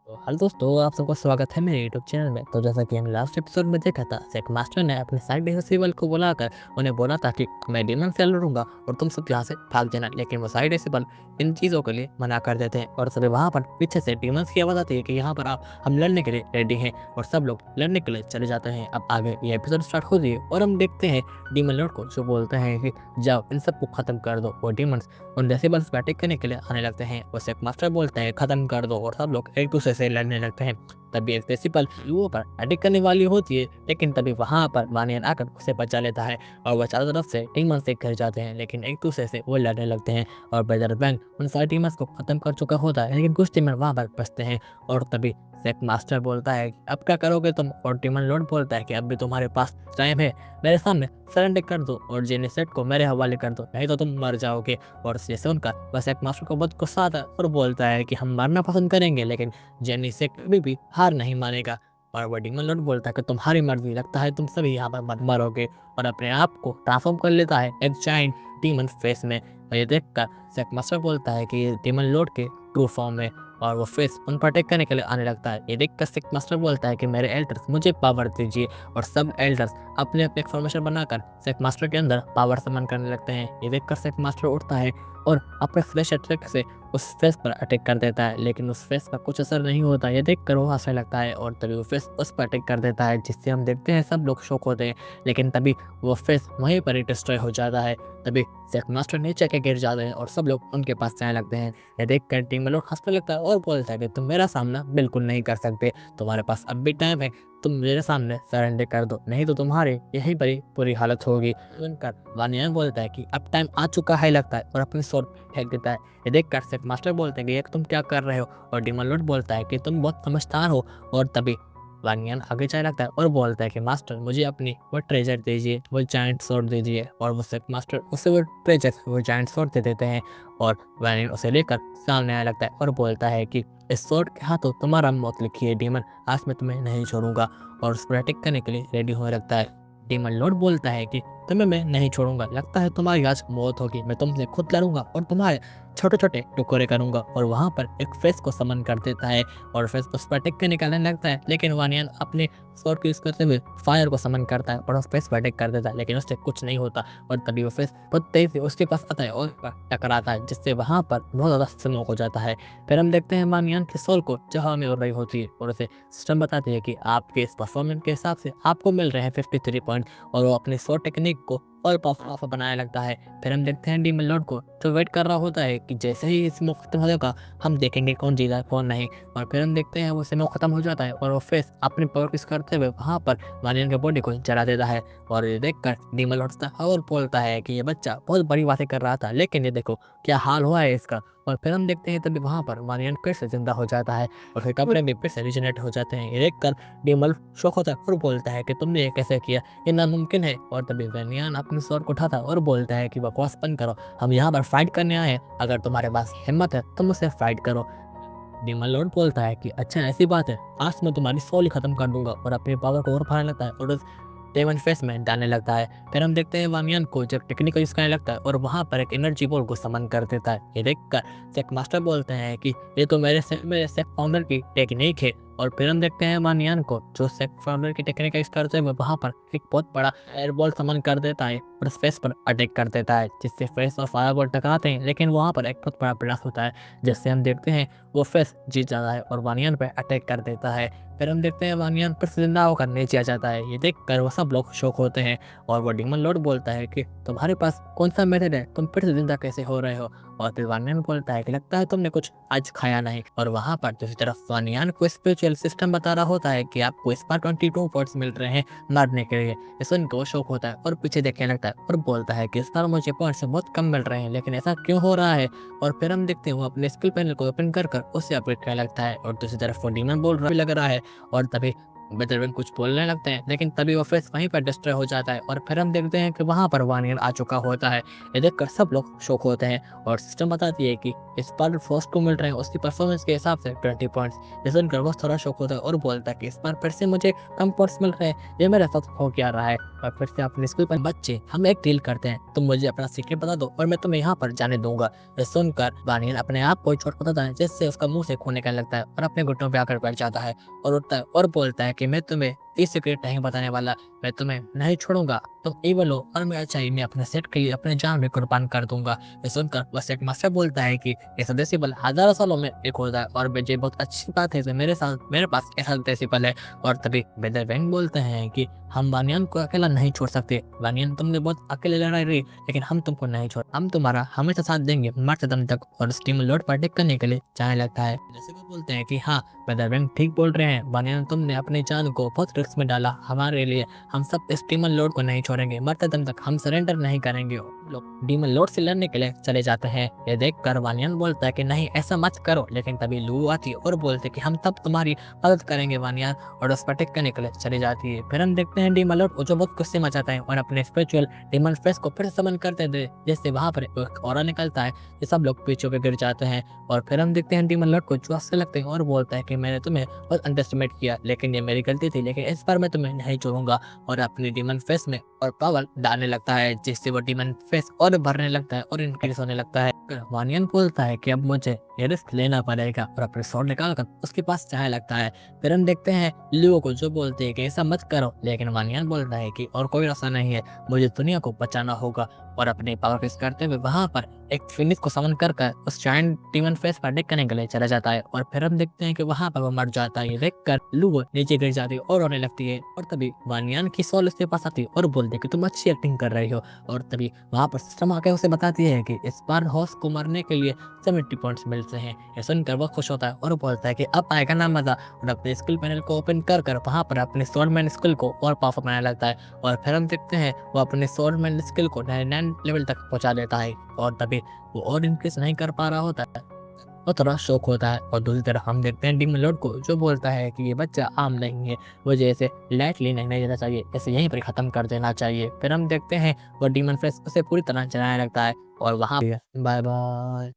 तो हेलो दोस्तों, आप सबका स्वागत है मेरे यूट्यूब चैनल में। तो जैसा कि हम लास्ट एपिसोड में देखा था, सेक मास्टर ने अपने साइड डिसेबल को बुलाकर उन्हें बोला था कि मैं डीमन से लड़ूंगा और तुम सब यहाँ से भाग जाना। लेकिन वो साइड डिसेबल इन चीज़ों के लिए मना कर देते हैं और सभी वहाँ पर पीछे से डीमंस की आवाज़ आती है कि यहाँ पर आप हम लड़ने के लिए रेडी हैं और सब लोग लड़ने के लिए चले जाते हैं। अब आगे ये एपिसोड स्टार्ट होती है और हम देखते हैं डीमन लॉर्ड को, जो बोलते हैं कि जाओ इन सबको खत्म कर दो। और डीमंस उन डेसिबल्स पे अटैक करने के लिए आने लगते हैं। वो सेक मास्टर बोलते हैं खत्म कर दो और सब लोग एक दूसरे से लड़ने लगते हैं। तभी एक डेसिबल युवों पर अटैक करने वाली होती है, लेकिन तभी वहां पर वानियन आकर उसे बचा लेता है और वह चारों तरफ से टीमर्स से घर जाते हैं, लेकिन एक दूसरे से वो लड़ने लगते हैं। और ब्रदर बैंक उन सारे टीमर्स को खत्म कर चुका होता है, लेकिन कुछ टीमर वहां पर बचते हैं। और तभी सेक मास्टर बोलता है अब क्या करोगे तुम, और टीमन लॉर्ड बोलता है कि अब भी तुम्हारे पास टाइम है, मेरे सामने सरेंडर कर दो और जेनिसेट को मेरे हवाले कर दो, नहीं तो तुम मर जाओगे। और जैसे उनका बस एक मास्टर को बहुत गुस्सा आता है और बोलता है कि हम मरना पसंद करेंगे, लेकिन जेनिसेट कभी भी हार नहीं मानेगा। और वो डीमन लॉर्ड बोलता है कि तुम्हारी मर्जी, लगता है तुम सभी यहाँ पर मरोगे। और अपने आप को ट्रांसफॉर्म कर लेता है एक जाइंट डीमन फेस में। और ये देखकर सेक मास्टर बोलता है कि ये डीमन लॉर्ड के ट्रू फॉर्म में, और वो फेस उन पर अटैक करने के लिए आने लगता है। ये देखकर सेक मास्टर बोलता है कि मेरे एल्डर्स मुझे पावर दीजिए। और सब एल्डर्स अपने अपने फॉर्मेशन बनाकर सेक मास्टर के अंदर पावर समन करने लगते हैं। ये देखकर सेक मास्टर उठता है और अपने फ्लैश अटैक से उस फेस पर अटैक कर देता है, लेकिन उस फेस का कुछ असर नहीं होता। ये देखकर वो हंसने लगता है और तभी वो फेस उस पर अटैक कर देता है, जिससे हम देखते हैं सब लोग शॉक होते हैं। लेकिन तभी वो फेस वहीं पर ही डिस्ट्रॉय हो जाता है। तभी सेक मास्टर नीचे के गिर जाते हैं और सब लोग उनके पास जाने लगते हैं। ये देखकर टीम लोग हंसने लगता है और बोलता है कि तुम मेरा सामना बिल्कुल नहीं कर सकते, तुम्हारे पास अब भी टाइम है, तुम मेरे सामने सरेंडर कर दो, नहीं तो तुम्हारी यहीं पर ही बुरी हालत होगी। सुनकर वानियन बोलता है कि अब टाइम आ चुका है लगता है, और अपनी स्वord फेंक देता है। ये देखकर सेक मास्टर बोलते हैं कि ये तुम क्या कर रहे हो, और डीमन लॉर्ड बोलता है कि तुम बहुत समझदार हो। और तभी वानियन आगे जाने लगता है और बोलता है कि मास्टर मुझे अपनी वो ट्रेजर दीजिए, वो जायंट स्वॉर्ड दीजिए। और वो सेक मास्टर उसे वो ट्रेजर, वो जायंट स्वॉर्ड दे देते हैं। और वानियन उसे लेकर सामने आने लगता है और बोलता है कि इस स्वॉर्ड के हाथों तुम्हारा मौत लिखी है डीमन, आज मैं तुम्हें नहीं छोड़ूंगा। और उस पर अटैक करने के लिए रेडी होने लगता है। डीमन लॉर्ड बोलता है कि तुम्हें मैं नहीं छोड़ूंगा, लगता है तुम्हारी आज मौत होगी, मैं तुमसे खुद लड़ूंगा और तुम्हारे छोटे छोटे टुकड़े करूंगा। और वहां पर एक फेस को समन कर देता है और फेस उस पर अटैक करने निकालने लगता है, लेकिन वानियन अपने स्वॉर्ड को यूज करते हुए फायर को समन करता है और उस फेस पर अटैक कर देता है, लेकिन उससे कुछ नहीं होता। और तभी वो फेस बहुत तेज से उसके पास आता है और टकराता है, जिससे वहां पर बहुत ज्यादा स्मोक हो जाता है। फिर हम देखते हैं वानियन के सोल को जो हवा में उड़ रही होती है और उसे सिस्टम बताती है कि आपके इस परफॉर्मेंस के हिसाब से आपको मिल रहे हैं 53 पॉइंट। और वो अपनी स्वॉर्ड टेक्निक को और पावरफुल बनाने लगता है। फिर हम देखते हैं डीमन लॉर्ड को, जो वेट कर रहा होता है कि जैसे ही स्मोक खत्म हो जाएगा हम देखेंगे कौन जीता कौन नहीं। और फिर हम देखते हैं वो स्मोक खत्म हो जाता है और वो फेस अपनी पावर यूज करते हुए वहां पर वानियन के बॉडी को जला देता है। और ये देखकर डीमन लॉर्ड और बोलता है कि ये बच्चा बहुत बड़ी बातें कर रहा था, लेकिन ये देखो क्या हाल हुआ है इसका। और फिर हम देखते हैं तभी वहां पर वानियन फिर से जिंदा हो जाता है और फिर कपड़े भी फिर से रिजनरेट हो जाते हैं। ये देखकर डीमन शौक होता है और बोलता है कि तुमने ये कैसे किया, ये नामुमकिन है। और तभी वानियन अपनी स्वॉर्ड को उठाता है और बोलता है कि बकवास बंद करो, हम यहाँ पर फाइट करने आए हैं, अगर तुम्हारे पास हिम्मत है तुम मुझसे फाइट करो। डीमन लॉर्ड बोलता है कि अच्छा ऐसी बात है, आज मैं तुम्हारी सोल ही खत्म कर दूंगा। और अपनी पावर को और बढ़ाने लगता है और उस डेमन फेस में डालने लगता है। फिर हम देखते हैं वानियन को जब टेक्निक यूज करने लगता है और वहां पर एक एनर्जी बॉल को समन कर देता है। ये देखकर सेक मास्टर बोलते हैं कि ये तो मेरे सेक फाउंडर की टेक्निक है। और फिर हम देखते हैं वानियन को, जो सेक फाउंडर की टेक्निक यूज करते हुए वहां पर एक बहुत बड़ा एयर बॉल समन कर देता है और उस फेस पर अटैक कर देता है, जिससे फेस और फायर बॉल टकराते हैं, लेकिन वहां पर एक बहुत बड़ा ब्लास्ट होता है, जिससे हम देखते हैं वो फेस जीत जाता है और वानियन पे अटैक कर देता है। फिर हम देखते हैं वानियन फिर से जिंदा होकर नीचे आ जाता है। ये देखकर वो सब लोग शौक होते हैं और वो डीमन लॉर्ड बोलता है कि तुम्हारे पास कौन सा मेथड है, तुम फिर से जिंदा कैसे हो रहे हो। और फिर वानियन बोलता है कि लगता है तुमने कुछ आज खाया नहीं। और वहां पर दूसरी तरफ वानियन को स्पिरिचुअल सिस्टम बता रहा होता है कि आपको इस बार 22 पॉइंट्स मिल रहे हैं मारने के लिए। इस उनको शौक होता है और पीछे देखने लगता है और बोलता है कि इस बार मुझे पॉइंट्स बहुत कम मिल रहे हैं, लेकिन ऐसा क्यों हो रहा है। और फिर हम देखते हैं वो अपने स्किल पैनल को ओपन कर उसे अपडेट करने लगता है और दूसरी तरफ वो डीमन बोल रहा लग रहा है। और तभी बेटरविन कुछ बोलने लगते हैं, लेकिन तभी वो फेस वहीं पर डिस्ट्रॉय हो जाता है। और फिर हम देखते हैं कि वहां पर वानियन आ चुका होता है। ये देखकर सब लोग शौक होते हैं और सिस्टम बताती है कि इस बार फर्स्ट को मिल रहे हैं उसकी परफॉर्मेंस के हिसाब से 20 पॉइंट्स। ये सुनकर वो थोड़ा शौक होता है और बोलता है कि इस बार फिर से मुझे कम पॉइंट्स मिल रहे हैं, ये मेरे साथ हो क्या रहा है। और फिर से अपने स्कूल पर बच्चे हम एक डील करते हैं, तुम मुझे अपना सीक्रेट बता दो और मैं तुम्हें यहाँ पर जाने दूंगा। ये सुनकर वानियन अपने आप को चोट बताता है जिससे उसका मुंह से खून निकलने लगता है और अपने घुटनों पे आकर बैठ जाता है और उठता है और बोलता है कि मैं तुम्हें ये सीक्रेट नहीं बताने वाला, मैं तुम्हें नहीं छोड़ूंगा, तुम इवल हो और मैं अच्छाई में अपने सेट के लिए अपने जान भी कुर्बान कर दूंगा। ये सुनकर बस एक मास्टर बोलता है कि ये स्वदेशी बल हजारों सालों में एक होता है और ये बहुत अच्छी बात है कि मेरे पास ऐसा स्वदेशी बल है। और तभी बेदर वैंग बोलते हैं कि हम वानियन को अकेला नहीं छोड़ सकते, वानियन तुमने बहुत अकेले लड़ाई रही लेकिन हम तुमको नहीं छोड़, हम तुम्हारा हमेशा साथ देंगे मरते दम तक। और स्टीम लोड पर टेक करने के लिए जाने लगता है। जैसे वो बोलते हैं कि हाँ बेदर वैंग ठीक बोल रहे हैं, वानियन तुमने अपनी जान को बहुत रिस्क में डाला हमारे लिए, हम सब इस डीमन लॉर्ड को नहीं छोड़ेंगे, मरते दम तक हम सरेंडर नहीं करेंगे। लोग डीमन लॉर्ड से लड़ने के लिए चले जाते हैं। ये देखकर वानियन बोलता है कि नहीं ऐसा मत करो, लेकिन तभी लू आती है और बोलते कि हम तब तुम्हारी मदद करेंगे वानियन, और उस पर टेक करने के लिए चली जाती है। फिर हम देखते हैं डीमन लॉर्ड जो बहुत गुस्से मचाता है और अपने स्पिरिचुअल डीमन फेस को फिर समन करते थे, जैसे वहां पर एक ऑरा निकलता है, ये सब लोग पीछे पे गिर जाते हैं। और फिर हम देखते हैं डीमन लॉर्ड को जो हंसने लगते हैं और बोलता है कि मैंने तुम्हें बहुत अंडरस्टिमेट किया, लेकिन ये मेरी गलती थी, लेकिन इस बार मैं तुम्हें नहीं छोड़ूंगा। और अपनी डीमन फेस में और पावर डालने लगता है जिससे वो डीमन फेस और भरने लगता है और इंक्रीज होने लगता है। वानियन बोलता है कि अब मुझे ये रिस्क लेना पड़ेगा और अपने स्वॉर्ड निकालकर उसके पास जाने लगता है। फिर हम देखते हैं लियो को जो बोलते हैं कि ऐसा मत करो, लेकिन वानियन बोलता है कि और कोई रास्ता नहीं है, मुझे दुनिया को बचाना होगा। और अपने पावर फेस करते हुए वहां पर एक फिनिश को समन कर उस जायंट डीमन फेस पर डेक करने के लिए चला जाता है। और फिर हम देखते हैं कि वहां पर वो मर जाता है। ये देखकर लुओ नीचे गिर जाती है और रोने लगती है। और तभी वानियन की सोल उसके पास आती है और बोलती है कि तुम अच्छी एक्टिंग कर रही हो। और तभी वहां पर सिस्टम आके उसे बताती है कि इस बार हॉर्स को मरने के लिए 70 पॉइंट्स मिलते हैं। ये सुनकर वो खुश होता है और बोलता है कि अब आएगा ना मजा, और अपने स्किल पैनल को ओपन कर वहां पर अपने स्वॉर्डमैन स्किल को और पावरफुल बनाने लगता है। और फिर हम देखते हैं वो अपने स्वॉर्डमैन स्किल को 99 लेवल तक पहुंचा देता है। और तभी वो और इंक्रीज नहीं कर पा रहा होता है, वो थोड़ा शौक होता है। और दूसरी तरफ हम देखते हैं डीमन लॉर्ड को जो बोलता है कि ये बच्चा आम नहीं है, मुझे ऐसे लाइटली नहीं देना चाहिए, ऐसे यहीं पर खत्म कर देना चाहिए। फिर हम देखते हैं वो डीमन फ्रेश उसे पूरी तरह चलाने लगता है। और वहाँ बाय बाय।